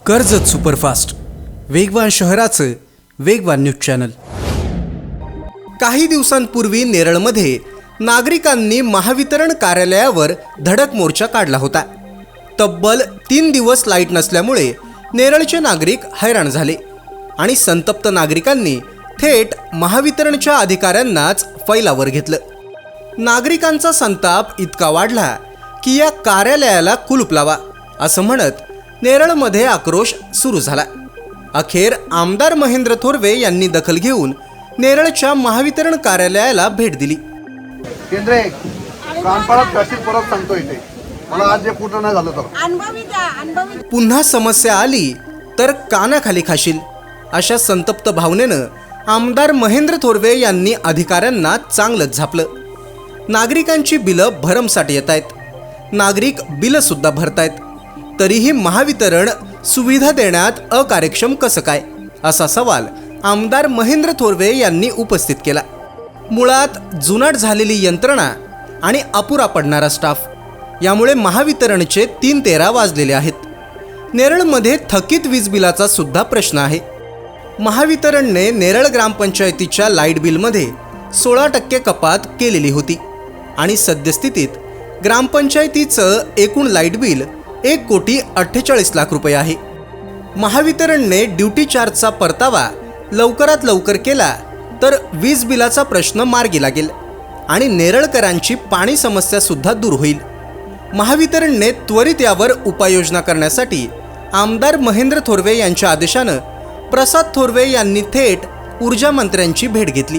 Karjat superfast, वेगवान शहराचं वेगवान न्यूज चॅनल। काही दिवसांपूर्वी नेरळमध्ये नागरिकांनी महावितरण कार्यालयावर धडक मोर्चा काढला होता। तब्बल 3 दिवस लाईट नसल्यामुळे नेरळचे नागरिक हैराण झाले आणि संतप्त नागरिकांनी थेट महावितरणच्या अधिकाऱ्यांनाच फैलावर घेतलं। नागरिकांचा संताप इतका वाढला की या कार्यालयाला कुलूप लावा असं म्हणत नेरळमध्ये आक्रोश सुरू झाला। अखेर आमदार महेंद्र थोरवे यांनी दखल घेऊन नेरळच्या महावितरण कार्यालयाला भेट दिली। केंद्रे कानपाडात काशीत परत सांगतो इथे मला आज जे पूर्ण नाही झालं तर पुन्हा समस्या आली तर कानाखाली खाशील अशा संतप्त भावनेनं आमदार महेंद्र थोरवे यांनी अधिकाऱ्यांना चांगलंच झापलं। नागरिकांची बिलं भरमसाठ येत आहेत, नागरिक बिलं सुद्धा भरतायत, तरीही महावितरण सुविधा देण्यात अकार्यक्षम कसं काय असा सवाल आमदार महेंद्र थोरवे यांनी उपस्थित केला। मुळात जुनाट झालेली यंत्रणा आणि अपुरा पडणारा स्टाफ यामुळे महावितरणचे 3-13 वाजलेले आहेत। नेरळमध्ये थकीत वीज बिलाचा सुद्धा प्रश्न आहे। महावितरणने नेरळ ग्रामपंचायतीच्या लाईट बिलमध्ये 16% कपात केलेली होती आणि सद्यस्थितीत ग्रामपंचायतीचं एकूण लाईट बिल 1,48,00,000 रुपये आहे। महावितरणने ड्युटी चार्जचा परतावा लवकरात लवकर केला तर वीज बिलाचा प्रश्न मार्गी लागेल आणि नेरळकरांची पाणी समस्या सुद्धा दूर होईल। महावितरणने त्वरित यावर उपाययोजना करण्यासाठी आमदार महेंद्र थोरवे यांच्या आदेशानं प्रसाद थोरवे यांनी थेट ऊर्जा मंत्र्यांची भेट घेतली।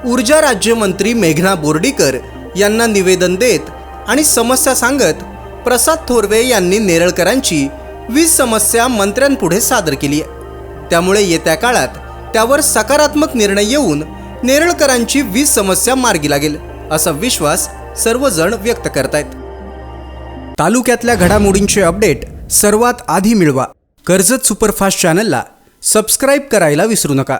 ऊर्जा राज्यमंत्री मेघना बोर्डीकर यांना निवेदन देत आणि समस्या सांगत प्रसाद थोरवे यांनी नेरळकरांची वीज समस्या मंत्र्यांपुढे सादर केली आहे। त्यामुळे येत्या काळात त्यावर सकारात्मक निर्णय येऊन नेरळकरांची वीज समस्या मार्गी लागेल असा विश्वास सर्वजण व्यक्त करतायत। तालुक्यातल्या घडामोडींचे अपडेट सर्वात आधी मिळवा कर्जत सुपरफास्ट चॅनलला सबस्क्राईब करायला विसरू नका।